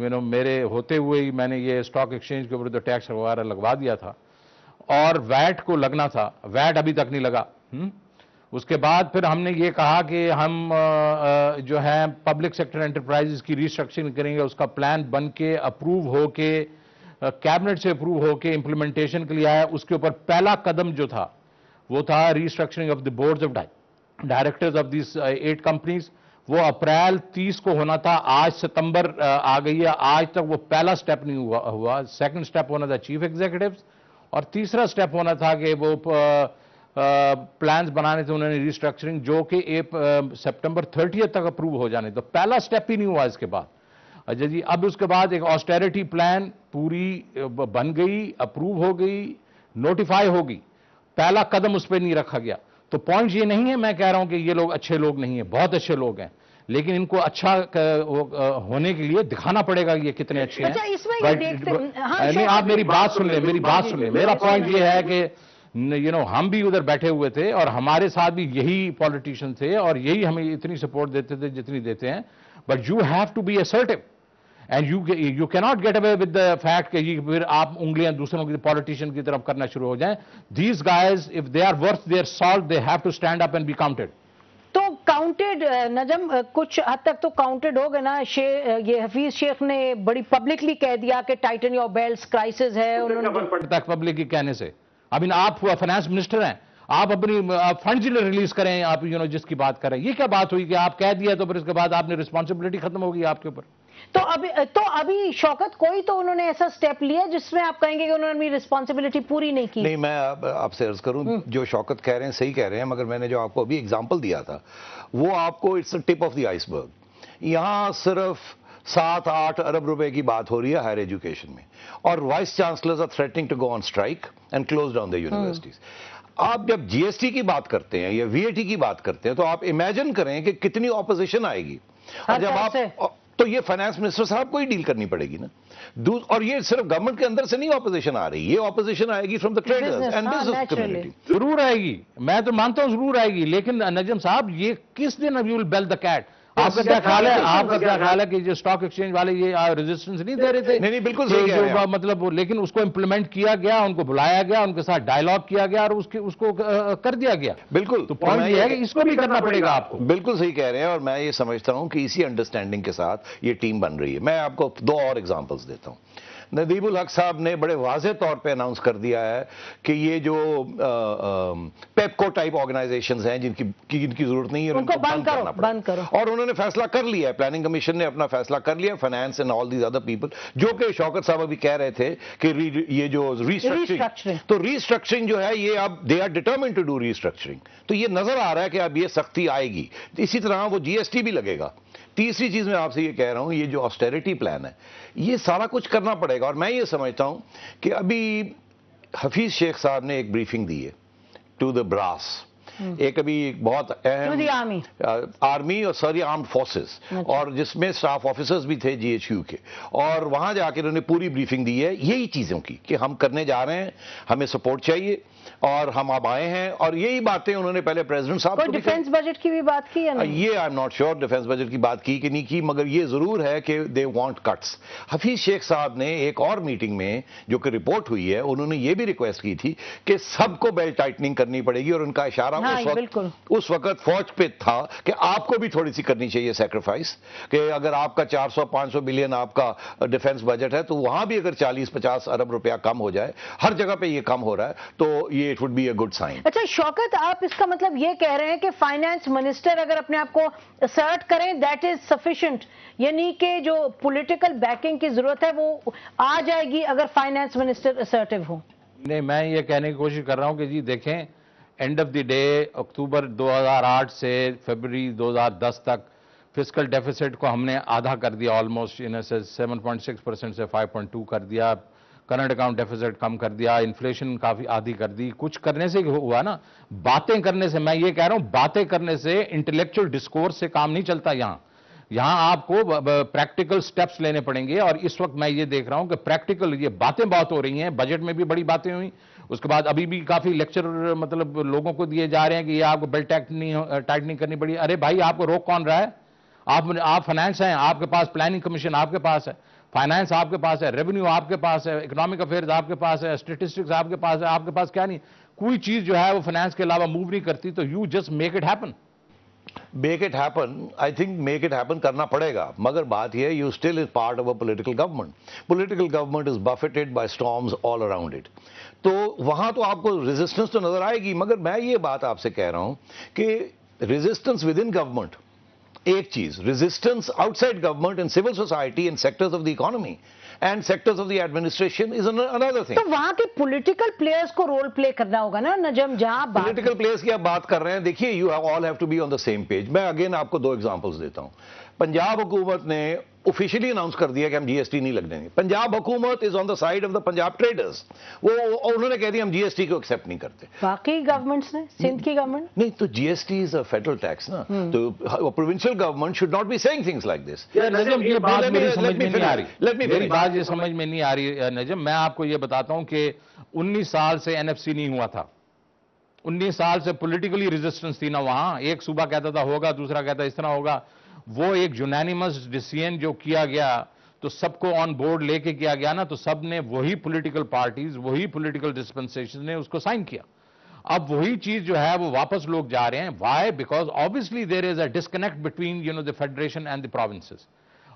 میرے ہوتے ہوئے ہی میں نے یہ سٹاک ایکسچینج کے اوپر تو ٹیکس وغیرہ لگوا دیا تھا، اور ویٹ کو لگنا تھا، ویٹ ابھی تک نہیں لگا۔ اس کے بعد پھر ہم نے یہ کہا کہ ہم جو ہے پبلک سیکٹر انٹرپرائزز کی ریسٹرکچرنگ کریں گے، اس کا پلان بن کے اپروو ہو کے کیبنٹ سے اپروو ہو کے امپلیمنٹیشن کے لیے آیا۔ اس کے اوپر پہلا قدم جو تھا وہ تھا restructuring of the boards of directors of these 8 companies. وہ اپریل 30 کو ہونا تھا، آج ستمبر آ گئی ہے، آج تک وہ پہلا سٹیپ نہیں ہوا۔ سیکنڈ سٹیپ ہونا تھا چیف ایگزیکٹوز، اور تیسرا سٹیپ ہونا تھا کہ وہ پلانز بنانے تھے انہوں نے ریسٹرکچرنگ، جو کہ سپٹمبر 30 تک اپروو ہو جانے، تو پہلا سٹیپ ہی نہیں ہوا اس کے بعد۔ اچھا جی، اب اس کے بعد ایک آسٹیریٹی پلان پوری بن گئی، اپروو ہو گئی، نوٹیفائی ہوگی، پہلا قدم اس پہ نہیں رکھا گیا۔ تو پوائنٹ یہ نہیں ہے میں کہہ رہا ہوں کہ یہ لوگ اچھے لوگ نہیں ہیں، بہت اچھے لوگ ہیں، لیکن ان کو اچھا ہونے کے لیے دکھانا پڑے گا یہ کتنے اچھے ہیں۔ نہیں، آپ میری بات سن لیں، میرا پوائنٹ یہ ہے کہ ہم بھی ادھر بیٹھے ہوئے تھے اور ہمارے ساتھ بھی یہی پولیٹیشین تھے اور یہی ہمیں اتنی سپورٹ دیتے تھے جتنی دیتے ہیں، but you have to be assertive and you cannot get away with the fact کہ یہ پھر آپ انگلیاں دوسروں کی پولیٹیشین کی طرف کرنا شروع ہو جائیں۔ These guys, if they are worth their salt, they have to stand up and be counted. تو کاؤنٹڈ نجم کچھ حد تک تو کاؤنٹڈ ہو گئے نا، یہ حفیظ شیخ نے بڑی پبلکلی کہہ دیا کہ ٹائٹن یور بیلٹس کرائسس ہے۔ تک پبلکلی کہنے سے آپ فائنانس منسٹر ہیں، آپ اپنی فنڈز ریلیز کریں، آپ جس کی بات کریں، یہ کیا بات ہوئی کہ آپ کہہ دیا تو پھر اس کے بعد آپ نے رسپانسبلٹی ختم ہوگی آپ کے اوپر؟ تو ابھی شوکت کوئی تو انہوں نے ایسا سٹیپ لیا جس میں آپ کہیں گے کہ انہوں نے اپنی رسپانسبلٹی پوری نہیں کی؟ نہیں، میں آپ سے عرض کروں، جو شوکت کہہ رہے ہیں صحیح کہہ رہے ہیں، مگر میں نے جو آپ کو ابھی اگزامپل دیا تھا وہ آپ کو it's tip of the iceberg. یہاں صرف 7-8 ارب روپے کی بات ہو رہی ہے ہائر ایجوکیشن میں، اور vice chancellors are threatening to go on strike and close down the universities. آپ جب جی ایس ٹی کی بات کرتے ہیں یا وی اے ٹی کی بات کرتے ہیں تو آپ امیجن کریں کہ کتنی اپوزیشن آئے گی، اور جب آپ تو یہ فائنانس منسٹر صاحب کو ہی ڈیل کرنی پڑے گی نا۔ اور یہ صرف گورنمنٹ کے اندر سے نہیں اپوزیشن آ رہی، یہ اپوزیشن آئے گی from the traders and business community. ضرور آئے گی، میں تو مانتا ہوں ضرور آئے گی، لیکن نجم صاحب یہ کس دن اب you will bell the cat? آپ کا کیا خیال ہے کہ جو اسٹاک ایکسچینج والے یہ ریزسٹنس نہیں دے رہے تھے؟ نہیں، بالکل صحیح کہہ رہے ہیں مطلب، لیکن اس کو امپلیمنٹ کیا گیا، ان کو بلایا گیا، ان کے ساتھ ڈائیلاگ کیا گیا اور اس کو کر دیا گیا۔ بالکل، تو پوائنٹ یہ ہے کہ اس کو بھی کرنا پڑے گا آپ کو۔ بالکل صحیح کہہ رہے ہیں، اور میں یہ سمجھتا ہوں کہ اسی انڈرسٹینڈنگ کے ساتھ یہ ٹیم بن رہی ہے۔ میں آپ کو 2 اور ایگزامپلس دیتا ہوں۔ ندیب الحق صاحب نے بڑے واضح طور پہ اناؤنس کر دیا ہے کہ یہ جو پیپکو ٹائپ آرگنائزیشنز ہیں جن کی ضرورت نہیں ہے ان کو بند کرو، اور انہوں نے فیصلہ کر لیا ہے، پلاننگ کمیشن نے اپنا فیصلہ کر لیا، finance and all these other people, جو کہ شوکت صاحب ابھی کہہ رہے تھے کہ یہ جو ریسٹرکچرنگ، تو ریسٹرکچرنگ جو ہے یہ اب they are determined to do restructuring, تو یہ نظر آ رہا ہے کہ اب یہ سختی آئے گی۔ اسی طرح وہ جی ایس ٹی بھی لگے گا۔ تیسری چیز میں آپ سے یہ کہہ رہا ہوں، یہ جو آسٹیریٹی پلان ہے یہ سارا کچھ کرنا پڑے گا، اور میں یہ سمجھتا ہوں کہ ابھی حفیظ شیخ صاحب نے ایک بریفنگ دی ہے ٹو دا براس، ایک ابھی بہت اہم آرمی اور ساری آرمڈ فورسز، اور جس میں اسٹاف آفیسرز بھی تھے جی ایچ یو کے، اور وہاں جا کے انہوں نے پوری بریفنگ دی ہے یہی چیزوں کی کہ ہم کرنے جا رہے ہیں، ہمیں سپورٹ چاہیے اور ہم اب آئے ہیں، اور یہی باتیں انہوں نے پہلے پریزیڈنٹ صاحب کو ڈیفنس بجٹ کی بھی بات کی ہے نا؟ یہ I am not sure defence budget کی بات کی کہ نہیں کی، مگر یہ ضرور ہے کہ دے وانٹ کٹس۔ حفیظ شیخ صاحب نے ایک اور میٹنگ میں جو کہ رپورٹ ہوئی ہے انہوں نے یہ بھی ریکویسٹ کی تھی کہ سب کو بیلٹ ٹائٹننگ کرنی پڑے گی، اور ان کا اشارہ اس وقت فوج پہ تھا کہ آپ کو بھی تھوڑی سی کرنی چاہیے سیکریفائس، کہ اگر آپ کا 400-500 بلین آپ کا ڈیفنس بجٹ ہے تو وہاں بھی اگر 40-50 ارب روپیہ کم ہو جائے، ہر جگہ پہ یہ کم ہو رہا ہے، تو یہ it would be a good sign. اچھا شوکت، آپ اس کا مطلب یہ کہہ رہے ہیں کہ فائنانس منسٹر اگر اپنے آپ کو اسرٹ کریں دیٹ از سفیشینٹ، یعنی کہ جو پولیٹیکل بیکنگ کی ضرورت ہے وہ آ جائے گی اگر فائنانس منسٹر اسرٹیو ہو؟ نہیں، میں یہ کہنے کی کوشش کر رہا ہوں کہ جی دیکھیں، اینڈ آف دی ڈے اکتوبر 2008 سے فیبروری 2010 تک فسکل ڈیفیسٹ کو ہم نے آدھا کر دیا، آلموسٹ 7.6% سے 5.2 کر دیا، کرنٹ اکاؤنٹ ڈیفیسٹ کم کر دیا، انفلیشن کافی آدھی کر دی۔ کچھ کرنے سے ہوا نا، باتیں کرنے سے، میں یہ کہہ رہا ہوں باتیں کرنے سے، انٹلیکچوئل ڈسکورس سے کام نہیں چلتا۔ یہاں آپ کو پریکٹیکل سٹیپس لینے پڑیں گے، اور اس وقت میں یہ دیکھ رہا ہوں کہ پریکٹیکل یہ باتیں بہت ہو رہی ہیں، بجٹ میں بھی بڑی باتیں ہوئیں، اس کے بعد ابھی بھی کافی لیکچر مطلب لوگوں کو دیے جا رہے ہیں کہ یہ آپ کو بیلٹ ٹائٹننگ کرنی پڑی۔ ارے بھائی، آپ کو روک کون رہا ہے؟ آپ فائنانس ہیں, آپ کے پاس پلاننگ کمیشن آپ کے پاس ہے, فائنانس آپ کے پاس ہے, ریونیو آپ کے پاس ہے, اکنامک افیئرز آپ کے پاس ہے, اسٹیٹسٹکس آپ کے پاس ہے, آپ کے پاس کیا نہیں, کوئی چیز جو ہے وہ فائنانس کے علاوہ موو نہیں کرتی, تو you just make it happen. Make it happen, I think make it happen کرنا پڑے گا, مگر بات یہ ہے you still is part of a political government. Political government is buffeted by storms all around it. تو وہاں تو آپ کو ریزسٹنس تو نظر آئے گی, مگر میں یہ بات آپ سے کہہ رہا ہوں کہ ریزسٹنس ود ان گورنمنٹ ایک چیز, resistance out side government in civil society in sectors of the economy and sectors of the administration is another thing. تو وہاں کے پولیٹیکل پلیئرز کو رول پلے کرنا ہوگا نا نجم, جہاں پولیٹیکل پلیئرز کی آپ بات کر رہے ہیں, دیکھیے you all have to be on the same page. میں اگین آپ کو 2 ایگزامپلس دیتا ہوں. پنجاب حکومت نے آفیشلی اناؤنس کر دیا کہ ہم جی ایس ٹی نہیں لگ دیں گے. پنجاب حکومت is on the side of the Punjab traders, وہ انہوں نے کہہ دیا ہم جی ایس ٹی کو ایکسیپٹ نہیں کرتے. باقی گورنمنٹس نے, سندھ کی گورنمنٹ نہیں, تو G S T is a federal tax نا, تو provincial government should not be seeing things like this. Najam یہ بات میری سمجھ میں نہیں آ رہی, میری بات یہ سمجھ میں نہیں آ رہی نجم. میں آپ کو یہ بتاتا ہوں کہ 19 سال سے این ایف سی نہیں ہوا تھا, 19 سال سے پولیٹیکلی ریزسٹنس تھی نا وہاں. ایک صوبہ کہتا تھا ہوگا, دوسرا کہتا اس طرح ہوگا. وہ ایک یونینیمس ڈیسیژن جو کیا گیا تو سب کو آن بورڈ لے کے کیا گیا نا, تو سب نے وہی پولیٹیکل پارٹیز, وہی پولیٹیکل ڈسپنسیشن نے اس کو سائن کیا. اب وہی چیز جو ہے وہ واپس لوگ جا رہے ہیں. Why? Because obviously there is a disconnect between the federation and the provinces.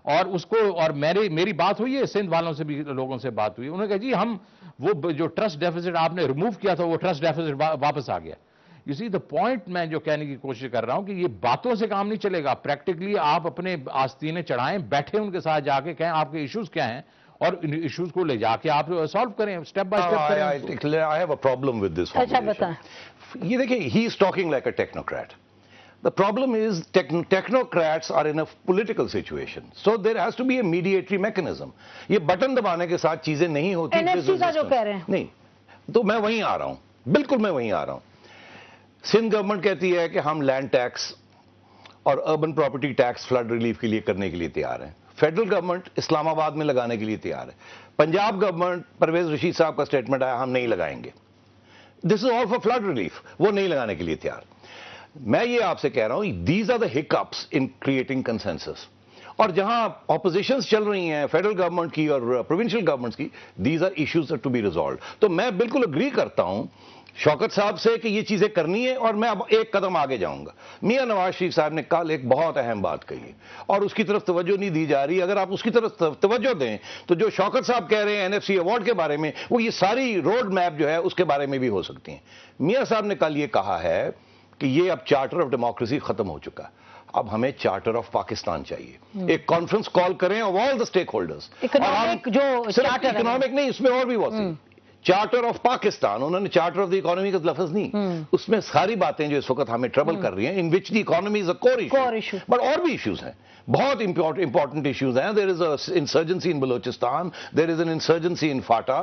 اور اس کو, اور میری بات ہوئی ہے سندھ والوں سے بھی, لوگوں سے بات ہوئی, انہوں نے کہا جی ہم وہ جو ٹرسٹ ڈیفیسٹ آپ نے ریموو کیا تھا وہ ٹرسٹ ڈیفیسٹ واپس آ گیا. یو سی دا پوائنٹ میں جو کہنے کی کوشش کر رہا ہوں کہ یہ باتوں سے کام نہیں چلے گا. پریکٹیکلی آپ اپنے آستینے چڑھائیں, بیٹھے ان کے ساتھ جا کے کہیں آپ کے ایشوز کیا ہیں, اور ان ایشوز کو لے جا کے آپ سالو کریں, اسٹیپ بائی اسٹیپ کریں. I have a problem with this اچھا formulation. بتائیں. یہ دیکھیں, he is talking like a technocrat. The problem is technocrats are in a political situation. So there has to be a mediatory mechanism. یہ button دبانے کے ساتھ چیزیں نہیں ہوتی. این ایف سی کا جو کہہ رہے ہیں, نہیں, تو میں وہیں آ رہا ہوں, بالکل میں وہیں آ رہا ہوں. سندھ گورنمنٹ کہتی ہے کہ ہم لینڈ ٹیکس اور urban property tax flood relief کے لیے کرنے کے لیے تیار ہیں. فیڈرل گورنمنٹ اسلام آباد میں لگانے کے لیے تیار ہے. پنجاب گورنمنٹ, پرویز رشید صاحب کا اسٹیٹمنٹ آیا ہم نہیں لگائیں گے. دس از آل فار فلڈ ریلیف, وہ نہیں لگانے کے لیے تیار. میں یہ آپ سے کہہ رہا ہوں, these are the hiccups in creating consensus. اور جہاں اپوزیشنز چل رہی ہیں فیڈرل گورنمنٹ کی اور پروونشل گورنمنٹس کی, these are issues to be resolved. تو میں بالکل اگری کرتا ہوں شوکت صاحب سے کہ یہ چیزیں کرنی ہے, اور میں اب ایک قدم آگے جاؤں گا. میاں نواز شریف صاحب نے کل ایک بہت اہم بات کہی اور اس کی طرف توجہ نہیں دی جا رہی. اگر آپ اس کی طرف توجہ دیں تو جو شوکت صاحب کہہ رہے ہیں این ایف سی ایوارڈ کے بارے میں, وہ یہ ساری روڈ میپ جو ہے اس کے بارے میں بھی ہو سکتی ہیں. میاں صاحب نے کل یہ کہا ہے کہ یہ اب چارٹر آف ڈیموکریسی ختم ہو چکا, اب ہمیں چارٹر آف پاکستان چاہیے. ایک کانفرنس کال کریں of all the stake holders. Economic نہیں, اس میں اور بھی بہت سی. چارٹر آف پاکستان, انہوں نے چارٹر آف دی اکانومی کا لفظ نہیں, اس میں ساری باتیں جو اس وقت ہمیں ٹربل کر رہی ہیں, in which the economy is a core issue. But اور بھی ایشوز ہیں, بہت امپورٹنٹ ایشوز ہیں. There is a insurgency in Balochistan, there is an insurgency in FATA,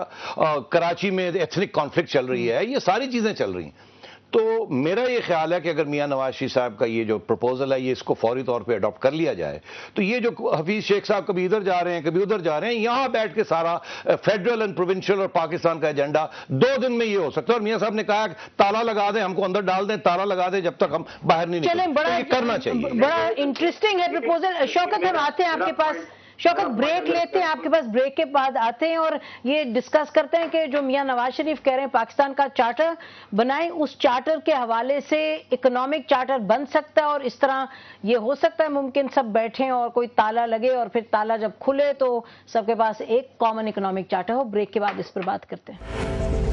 Karachi میں ایتھنک کانفلکٹ چل رہی ہے, یہ ساری چیزیں چل رہی ہیں. تو میرا یہ خیال ہے کہ اگر میاں نواز شریف صاحب کا یہ جو پروپوزل ہے یہ اس کو فوری طور پہ اڈاپٹ کر لیا جائے, تو یہ جو حفیظ شیخ صاحب کبھی ادھر جا رہے ہیں کبھی ادھر جا رہے ہیں, یہاں بیٹھ کے سارا فیڈرل اینڈ پروونشل اور پاکستان کا ایجنڈا 2 دن میں یہ ہو سکتا ہے. اور میاں صاحب نے کہا کہ تالا لگا دیں, ہم کو اندر ڈال دیں, تالا لگا دیں جب تک ہم باہر نہیں نکلیں. یہ کرنا چاہیے. بڑا انٹرسٹنگ ہے پروپوزل. شوکت ہم آتے ہیں آپ کے پاس, شوکت بریک لیتے ہیں آپ کے پاس, بریک کے بعد آتے ہیں اور یہ ڈسکس کرتے ہیں کہ جو میاں نواز شریف کہہ رہے ہیں پاکستان کا چارٹر بنائیں, اس چارٹر کے حوالے سے اکنامک چارٹر بن سکتا ہے, اور اس طرح یہ ہو سکتا ہے ممکن سب بیٹھیں اور کوئی تالا لگے, اور پھر تالا جب کھلے تو سب کے پاس ایک کامن اکنامک چارٹر ہو. بریک کے بعد اس پر بات کرتے ہیں.